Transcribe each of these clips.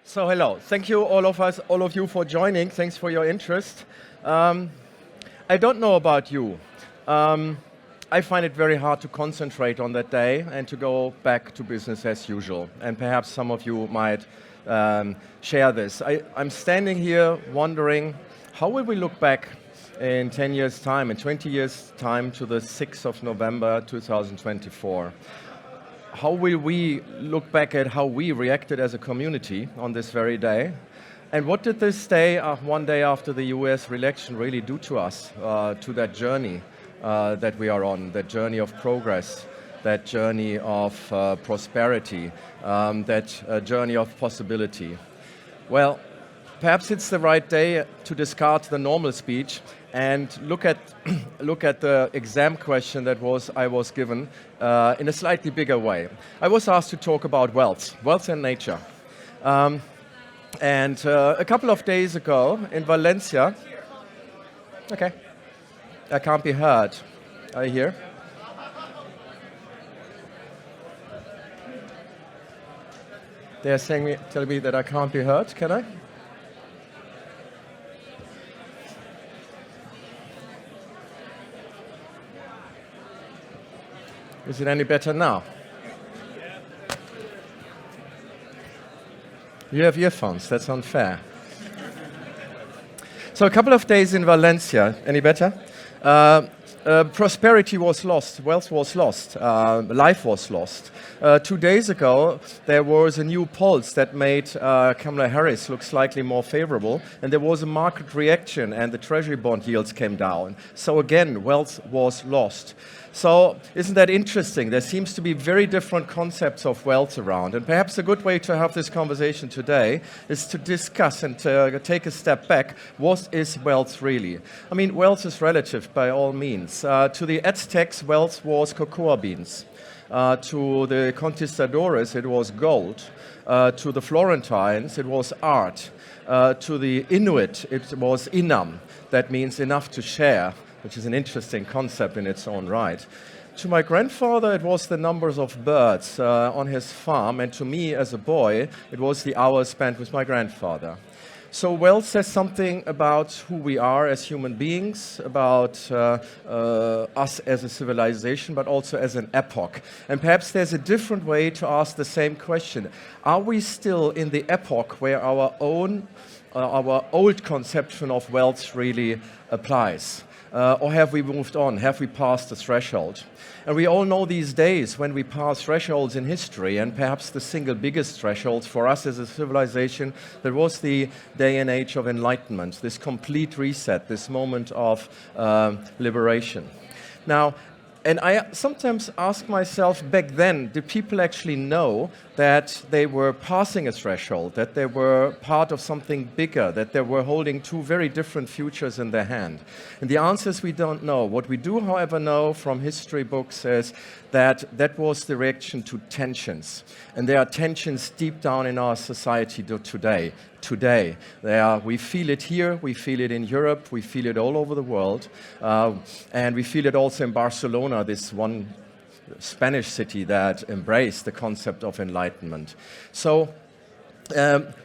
So hello, thank you all of you for joining. Thanks for your interest. I don't know about you. I find it very hard to concentrate on that day and to go back to business as usual. And perhaps some of you might share this. I'm standing here wondering, how will we look back in 10 years' time, in 20 years' time to the 6th of November 2024? How will we look back at how we reacted as a community on this very day? And what did this day, one day after the US election, really do to us, to that journey that we are on, that journey of progress, that journey of prosperity, that journey of possibility? Well, perhaps it's the right day to discard the normal speech and look at the exam question that I was given in a slightly bigger way. I was asked to talk about wealth and nature. And a couple of days ago in Valencia, okay, I can't be heard. Are you here? They're telling me that I can't be heard. Can I? Is it any better now? You have earphones, that's unfair. So a couple of days in Valencia, any better? Prosperity was lost, wealth was lost, life was lost. 2 days ago, there was a new polls that made Kamala Harris look slightly more favorable, and there was a market reaction, and the treasury bond yields came down. So again, wealth was lost. So isn't that interesting? There seems to be very different concepts of wealth around, and perhaps a good way to have this conversation today is to discuss and take a step back. What is wealth really? I mean, wealth is relative by all means. To the Aztecs, wealth was cocoa beans. To the conquistadores, it was gold. To the Florentines, it was art. To the Inuit, it was inam. That means enough to share, which is an interesting concept in its own right. To my grandfather, it was the numbers of birds on his farm, and to me as a boy, it was the hours spent with my grandfather. So wealth says something about who we are as human beings, about us as a civilization, but also as an epoch. And perhaps there's a different way to ask the same question. Are we still in the epoch where our old conception of wealth really applies? Or have we moved on? Have we passed the threshold? And we all know these days when we pass thresholds in history, and perhaps the single biggest threshold for us as a civilization, that was the day and age of enlightenment, this complete reset, this moment of liberation. Now, and I sometimes ask myself, back then, did people actually know that they were passing a threshold, that they were part of something bigger, that they were holding two very different futures in their hand? And the answer is we don't know. What we do, however, know from history books is that that was the reaction to tensions. And there are tensions deep down in our society today. We feel it here, we feel it in Europe, we feel it all over the world, and we feel it also in Barcelona, this one Spanish city that embraced the concept of enlightenment. So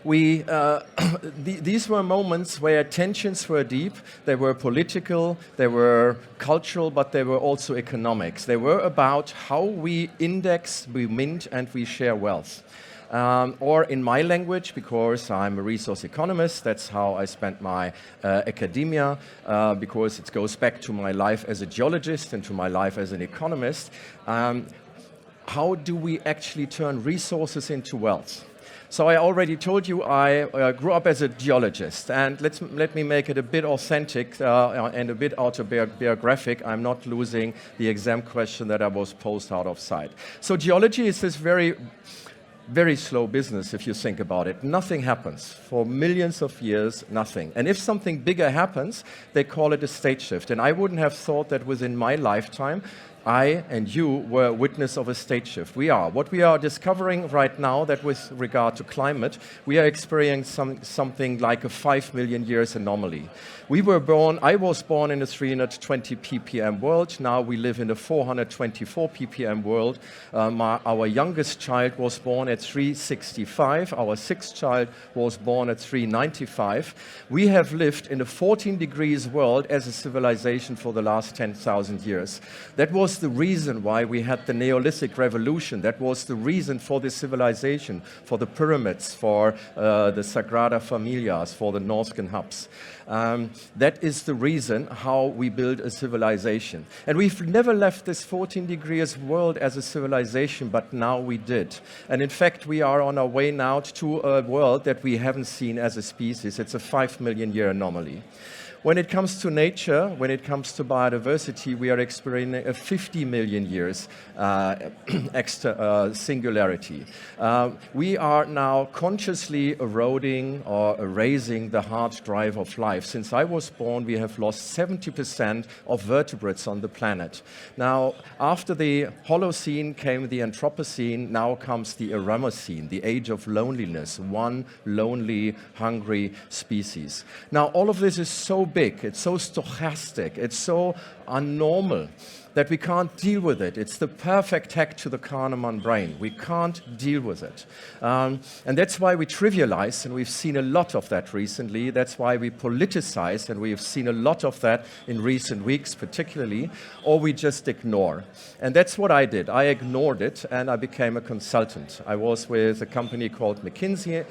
these were moments where tensions were deep, they were political, they were cultural, but they were also economics. They were about how we index, we mint, and we share wealth. Or in my language, because I'm a resource economist, that's how I spent my academia, because it goes back to my life as a geologist and to my life as an economist. How do we actually turn resources into wealth? So I already told you I grew up as a geologist, and let me make it a bit authentic and a bit autobiographic. I'm not losing the exam question that I was posed out of sight. So geology is this very slow business, if you think about it. Nothing happens. For millions of years, nothing. And if something bigger happens, they call it a state shift. And I wouldn't have thought that within my lifetime, I and you were witness of a state shift. We are. What we are discovering right now, that with regard to climate, we are experiencing something like a 5 million years anomaly. I was born in a 320 ppm world. Now we live in a 424 ppm world. Our youngest child was born at 365. Our sixth child was born at 395. We have lived in a 14 degrees world as a civilization for the last 10,000 years. That was the reason why we had the Neolithic revolution. That was the reason for the civilization, for the pyramids, for the Sagrada Familias, for the Norrsken hubs. That is the reason how we build a civilization. And we've never left this 14 degrees world as a civilization, but now we did. And in fact, we are on our way now to a world that we haven't seen as a species. It's a 5 million year anomaly. When it comes to nature, when it comes to biodiversity, we are experiencing a 50 million years singularity. We are now consciously eroding or erasing the hard drive of life. Since I was born, we have lost 70% of vertebrates on the planet. Now, after the Holocene came the Anthropocene, now comes the Eramocene, the age of loneliness, one lonely, hungry species. Now, all of this is so big, it's so stochastic, it's so unnormal that we can't deal with it. It's the perfect hack to the Kahneman brain. We can't deal with it. And that's why we trivialize, and we've seen a lot of that recently. That's why we politicize, and we've seen a lot of that in recent weeks particularly, or we just ignore. And that's what I did. I ignored it, and I became a consultant. I was with a company called McKinsey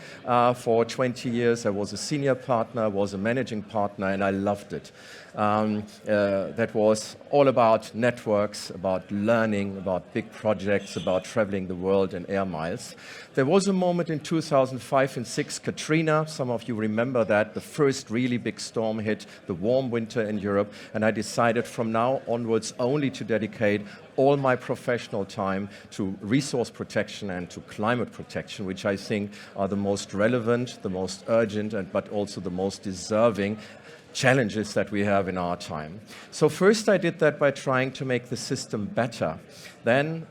for 20 years. I was a senior partner, I was a managing partner, and I loved it. That was all about networks, about learning, about big projects, about traveling the world in air miles. There was a moment in 2005 and 2006, Katrina, some of you remember that, the first really big storm hit, the warm winter in Europe, and I decided from now onwards only to dedicate all my professional time to resource protection and to climate protection, which I think are the most relevant, the most urgent, but also the most deserving challenges that we have in our time. So first I did that by trying to make the system better. Then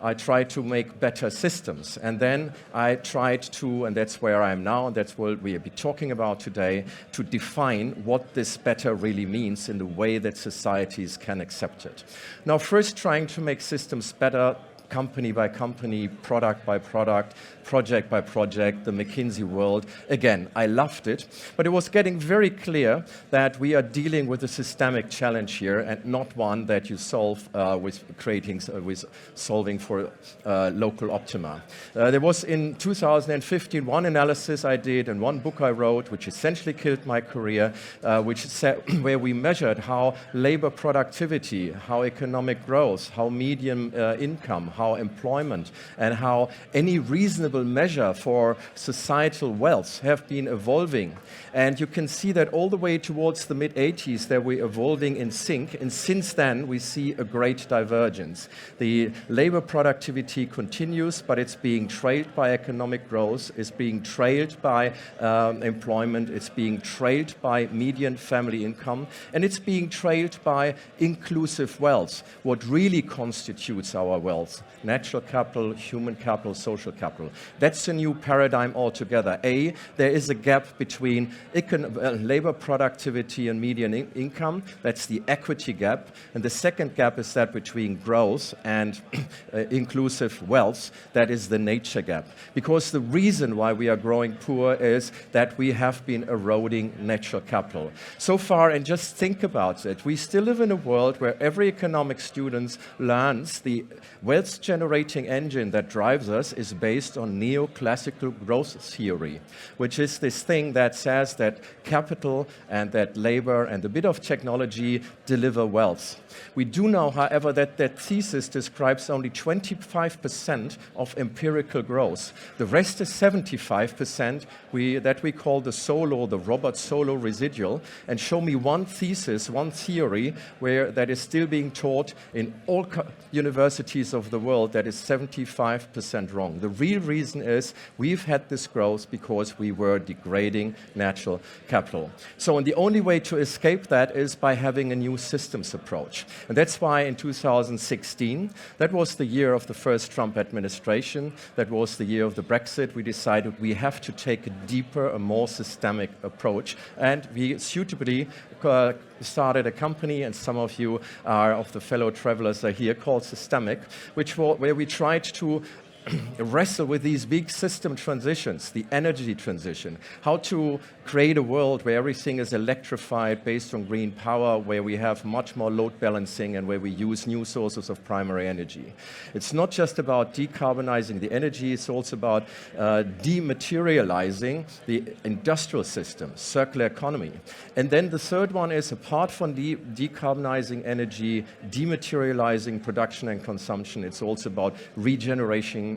I tried to make better systems. And then I tried to, and that's where I am now, and that's what we'll be talking about today, to define what this better really means in the way that societies can accept it. Now first trying to make systems better, company by company, product by product, project by project, the McKinsey world. Again, I loved it, but it was getting very clear that we are dealing with a systemic challenge here and not one that you solve with solving for local optima. There was in 2015 one analysis I did and one book I wrote, which essentially killed my career, where we measured how labor productivity, how economic growth, how median income, how employment, and how any reasonable measure for societal wealth have been evolving. And you can see that all the way towards the mid-80s that we're evolving in sync, and since then we see a great divergence. The labor productivity continues, but it's being trailed by economic growth, it's being trailed by employment, it's being trailed by median family income, and it's being trailed by inclusive wealth, what really constitutes our wealth. Natural capital, human capital, social capital. That's a new paradigm altogether. There is a gap between labor productivity and median income. That's the equity gap. And the second gap is that between growth and inclusive wealth. That is the nature gap. Because the reason why we are growing poor is that we have been eroding natural capital. So far, and just think about it, we still live in a world where every economic student learns the wealth generating engine that drives us is based on neoclassical growth theory, which is this thing that says that capital and that labor and a bit of technology deliver wealth. We do know, however, that that thesis describes only 25% of empirical growth. The rest is 75% that we call the Robert Solow residual. And show me one thesis, one theory, where that is still being taught in all universities of the world that is 75% wrong. The real reason is we've had this growth because we were degrading natural capital. So and the only way to escape that is by having a new systems approach. And that's why in 2016, that was the year of the first Trump administration, that was the year of the Brexit, we decided we have to take a deeper, a more systemic approach. And we suitably started a company, and some of you of the fellow travelers are here, called Systemic, where we tried to wrestle with these big system transitions, the energy transition, how to create a world where everything is electrified based on green power, where we have much more load balancing and where we use new sources of primary energy. It's not just about decarbonizing the energy, it's also about dematerializing the industrial system, circular economy. And then the third one is, apart from decarbonizing energy, dematerializing production and consumption, it's also about regenerating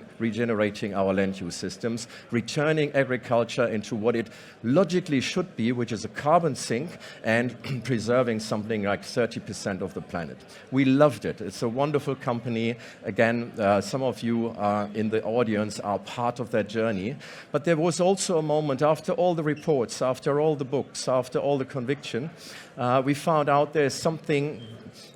our land use systems, returning agriculture into what it logically should be, which is a carbon sink, and preserving something like 30% of the planet. We loved it. It's a wonderful company. Again, some of you in the audience are part of that journey. But there was also a moment, after all the reports, after all the books, after all the conviction, we found out there's something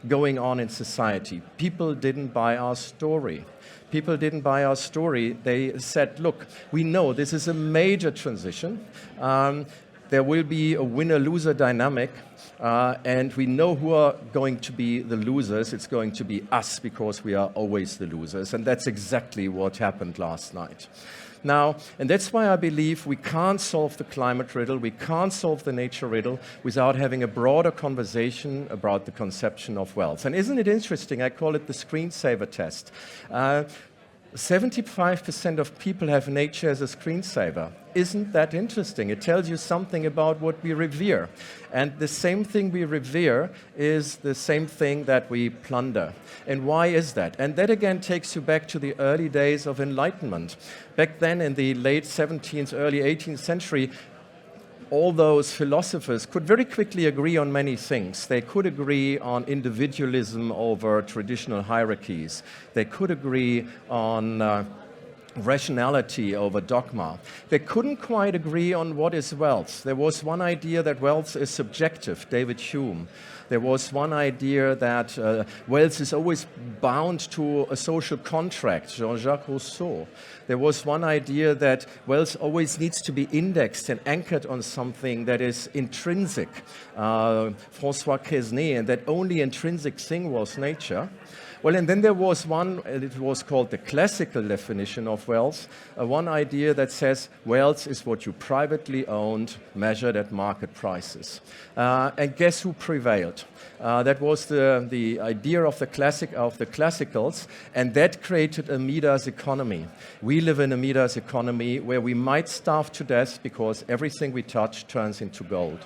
going on in society. People didn't buy our story. People didn't buy our story. They said, look, we know this is a major transition. There will be a winner-loser dynamic, and we know who are going to be the losers. It's going to be us, because we are always the losers. And that's exactly what happened last night. Now, and that's why I believe we can't solve the climate riddle, we can't solve the nature riddle without having a broader conversation about the conception of wealth. And isn't it interesting? I call it the screensaver test. 75% of people have nature as a screensaver. Isn't that interesting? It tells you something about what we revere. And the same thing we revere is the same thing that we plunder. And why is that? And that again takes you back to the early days of Enlightenment. Back then in the late 17th, early 18th century, all those philosophers could very quickly agree on many things. They could agree on individualism over traditional hierarchies. They could agree on rationality over dogma. They couldn't quite agree on what is wealth. There was one idea that wealth is subjective, David Hume. There was one idea that wealth is always bound to a social contract, Jean-Jacques Rousseau. There was one idea that wealth always needs to be indexed and anchored on something that is intrinsic, François Quesnay, and that only intrinsic thing was nature. Well, and then there was one, it was called the classical definition of wealth, one idea that says wealth is what you privately owned, measured at market prices. And guess who prevailed? That was the idea of the classicals, and that created a Midas economy. We live in a Midas economy where we might starve to death because everything we touch turns into gold.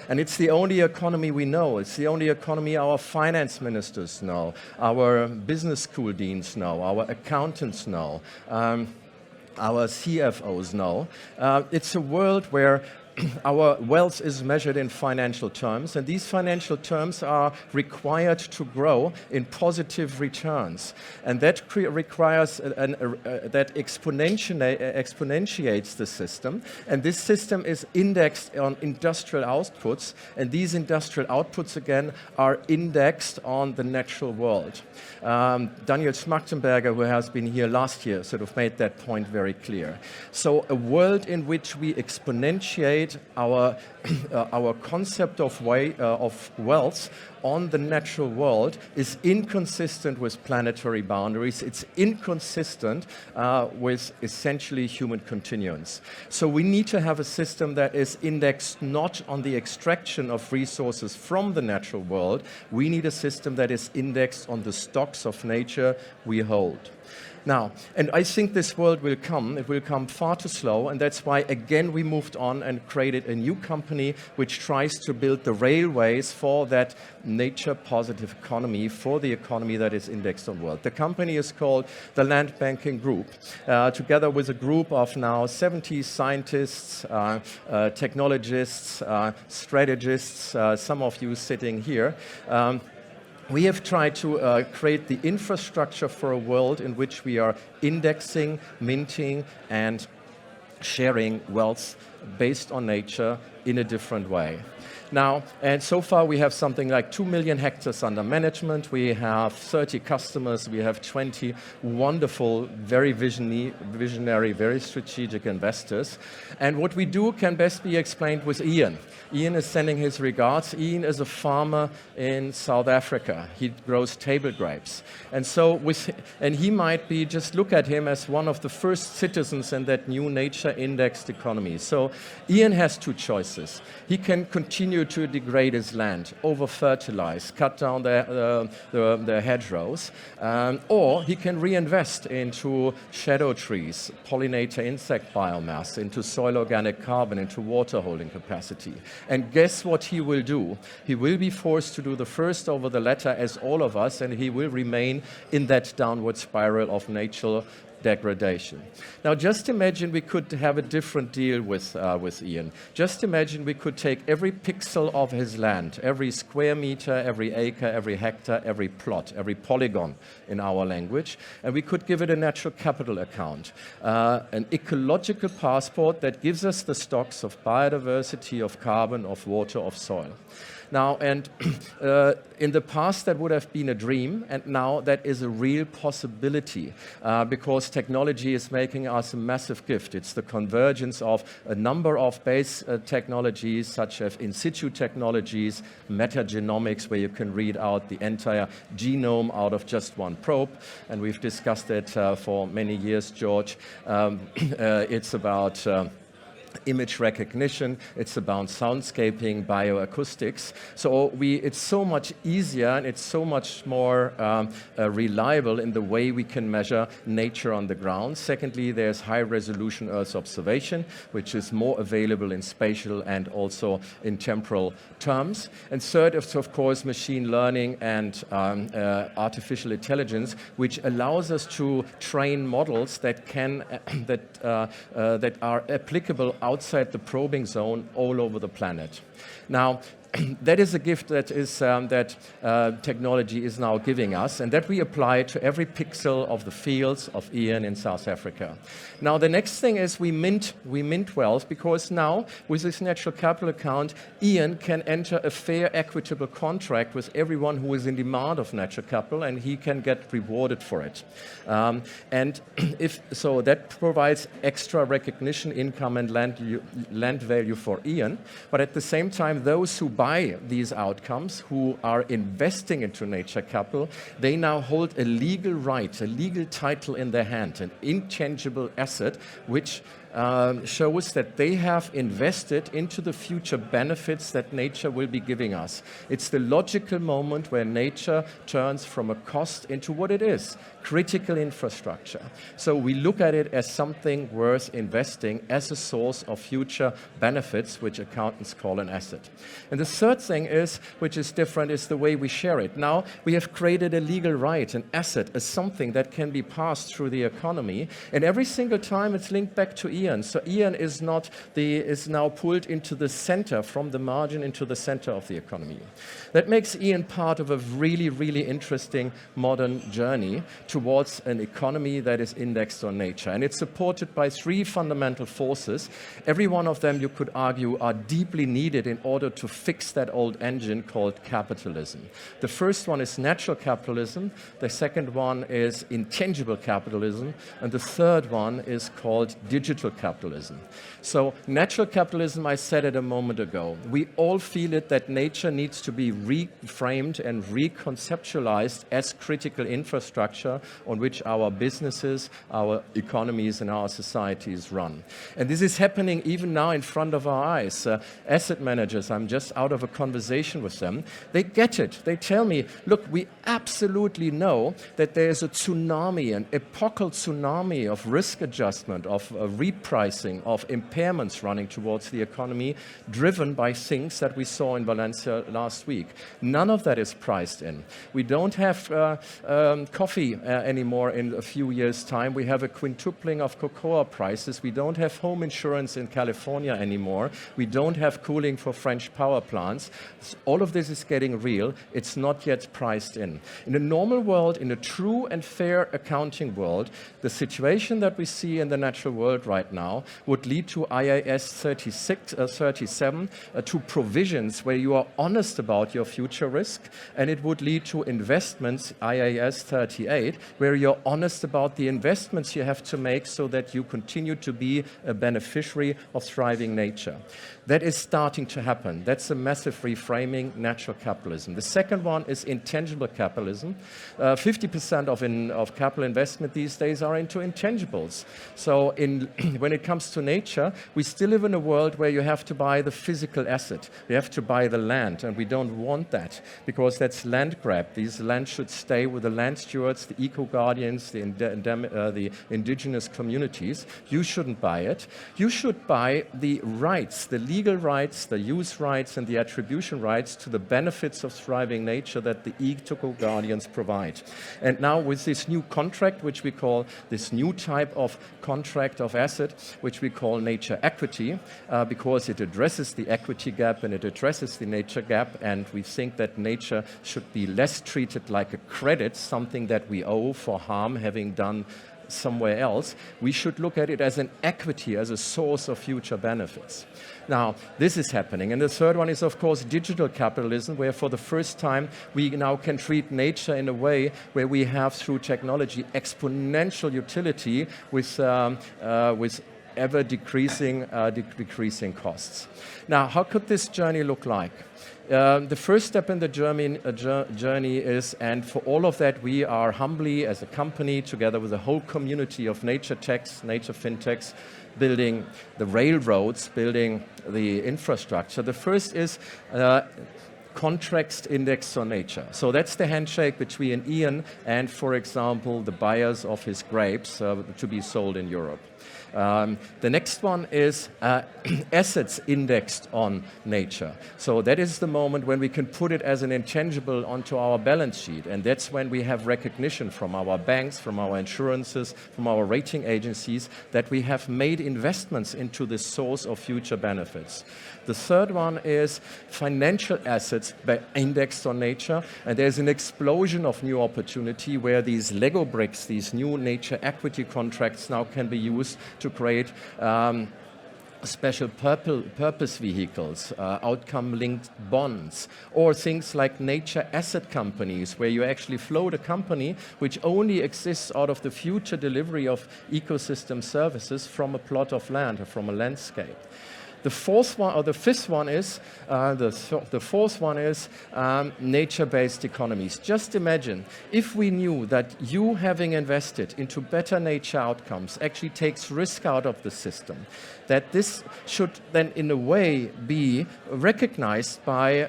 And it's the only economy we know. It's the only economy our finance ministers know, our business school deans know, our accountants know, our CFOs know. It's a world where our wealth is measured in financial terms, and these financial terms are required to grow in positive returns. And that requires, that exponentiates the system. And this system is indexed on industrial outputs, and these industrial outputs, again, are indexed on the natural world. Daniel Schmachtenberger, who has been here last year, sort of made that point very clear. So a world in which we exponentiate our concept of wealth on the natural world is inconsistent with planetary boundaries. It's inconsistent with essentially human continuance. So we need to have a system that is indexed not on the extraction of resources from the natural world. We need a system that is indexed on the stocks of nature we hold. Now, and I think this world will come. It will come far too slow, and that's why, again, we moved on and created a new company which tries to build the railways for that nature-positive economy, for the economy that is indexed on world. The company is called the Landbanking Group, together with a group of now 70 scientists, technologists, strategists, some of you sitting here. we have tried to create the infrastructure for a world in which we are indexing, minting, and sharing wealth based on nature in a different way. Now, and so far we have something like 2 million hectares under management. We have 30 customers. We have 20 wonderful, very visionary, very strategic investors. And what we do can best be explained with Ian. Ian is sending his regards. Ian is a farmer in South Africa. He grows table grapes. And so and he might be, just look at him as one of the first citizens in that new nature indexed economy. So Ian has two choices. He can continue to degrade his land, over-fertilize, cut down the hedgerows, or he can reinvest into shadow trees, pollinator insect biomass, into soil organic carbon, into water holding capacity. And guess what he will do? He will be forced to do the first over the latter, as all of us, and he will remain in that downward spiral of natural degradation. Now, just imagine we could have a different deal with Ian. Just imagine we could take every pixel of his land, every square meter, every acre, every hectare, every plot, every polygon in our language, and we could give it a natural capital account, an ecological passport that gives us the stocks of biodiversity, of carbon, of water, of soil. Now, and in the past that would have been a dream, and now that is a real possibility because technology is making us a massive gift. It's the convergence of a number of base technologies, such as in situ technologies, metagenomics, where you can read out the entire genome out of just one probe, and we've discussed it for many years, George. It's about image recognition, it's about soundscaping, bioacoustics. So it's so much easier and it's so much more reliable in the way we can measure nature on the ground. Secondly, there's high resolution Earth observation, which is more available in spatial and also in temporal terms. And third is, of course, machine learning and artificial intelligence, which allows us to train models that that are applicable outside the probing zone all over the planet. Now, that is a gift that technology is now giving us, and that we apply to every pixel of the fields of Ian in South Africa. Now, the next thing is we mint wealth, because now, with this natural capital account, Ian can enter a fair, equitable contract with everyone who is in demand of natural capital, and he can get rewarded for it. And that provides extra recognition, income, and land value for Ian. But at the same time, those who buy these outcomes, who are investing into nature capital, they now hold a legal right, a legal title in their hand, an intangible asset, which shows that they have invested into the future benefits that nature will be giving us. It's the logical moment where nature turns from a cost into what it is, critical infrastructure. So we look at it as something worth investing as a source of future benefits, which accountants call an asset. And the third thing is, which is different, is the way we share it. Now we have created a legal right, an asset, as something that can be passed through the economy, and every single time it's linked back to Ian. So Ian is now pulled into the center, from the margin into the center of the economy. That makes Ian part of a really, really interesting modern journey towards an economy that is indexed on nature. And it's supported by three fundamental forces. Every one of them, you could argue, are deeply needed in order to fix that old engine called capitalism. The first one is natural capitalism. The second one is intangible capitalism. And the third one is called digital capitalism. So natural capitalism, I said it a moment ago. We all feel it that nature needs to be reframed and reconceptualized as critical infrastructure on which our businesses, our economies, and our societies run. And this is happening even now in front of our eyes. Asset managers, I'm just out of a conversation with them, they get it. They tell me, look, we absolutely know that there is a tsunami, an epochal tsunami of risk adjustment, of repricing of impairments running towards the economy, driven by things that we saw in Valencia last week. None of that is priced in. We don't have coffee anymore in a few years' time. We have a quintupling of cocoa prices. We don't have home insurance in California anymore. We don't have cooling for French power plants. All of this is getting real. It's not yet priced in. In a normal world, in a true and fair accounting world, the situation that we see in the natural world right now would lead to IAS 37, to provisions where you are honest about your future risk, and it would lead to investments, IAS 38, where you're honest about the investments you have to make so that you continue to be a beneficiary of thriving nature. That is starting to happen. That's a massive reframing, natural capitalism. The second one is intangible capitalism. 50% of capital investment these days are into intangibles. So when it comes to nature, we still live in a world where you have to buy the physical asset. You have to buy the land, and we don't want that because that's land grab. These lands should stay with the land stewards, the eco-guardians, the indigenous communities. You shouldn't buy it. You should buy the rights, the legal rights, the use rights, and the attribution rights to the benefits of thriving nature that the eco-guardians provide. And now with this new contract, which we call this new type of contract of asset, which we call nature equity, because it addresses the equity gap and it addresses the nature gap, and we think that nature should be less treated like a credit, something that we owe for harm having done somewhere else. We should look at it as an equity, as a source of future benefits. Now, this is happening. And the third one is, of course, digital capitalism, where for the first time we now can treat nature in a way where we have, through technology, exponential utility with ever decreasing costs. Now, how could this journey look like? The first step in the journey is, and for all of that, we are humbly, as a company, together with a whole community of nature techs, nature fintechs, building the railroads, building the infrastructure. The first is contracts indexed on nature. So that's the handshake between Ian and, for example, the buyers of his grapes to be sold in Europe. The next one is assets indexed on nature. So that is the moment when we can put it as an intangible onto our balance sheet. And that's when we have recognition from our banks, from our insurances, from our rating agencies, that we have made investments into this source of future benefits. The third one is financial assets indexed on nature. And there's an explosion of new opportunity where these Lego bricks, these new nature equity contracts now can be used to create special purpose vehicles, outcome-linked bonds, or things like nature asset companies, where you actually float a company which only exists out of the future delivery of ecosystem services from a plot of land or from a landscape. The fourth one, or the fifth one is, the fourth one is nature-based economies. Just imagine if we knew that you having invested into better nature outcomes actually takes risk out of the system, that this should then in a way be recognized by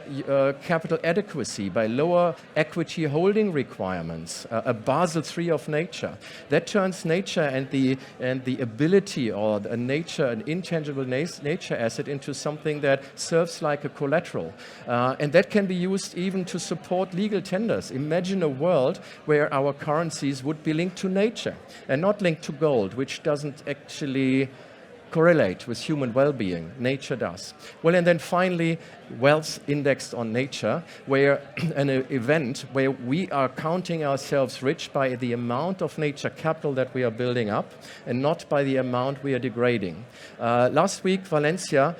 capital adequacy, by lower equity holding requirements, a Basel III of nature. That turns nature and the ability, or a nature, an intangible nature asset, into something that serves like a collateral. And that can be used even to support legal tenders. Imagine a world where our currencies would be linked to nature and not linked to gold, which doesn't actually correlate with human well-being. Nature does. Well, and then finally, wealth indexed on nature, where an event where we are counting ourselves rich by the amount of nature capital that we are building up and not by the amount we are degrading. Last week, Valencia,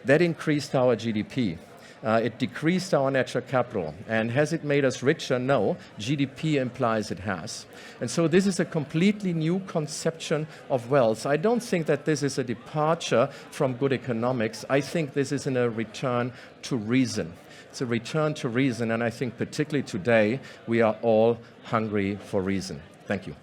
that increased our GDP. It decreased our natural capital. And has it made us richer? No. GDP implies it has. And so this is a completely new conception of wealth. I don't think that this is a departure from good economics. I think this is a return to reason. It's a return to reason, and I think particularly today we are all hungry for reason. Thank you.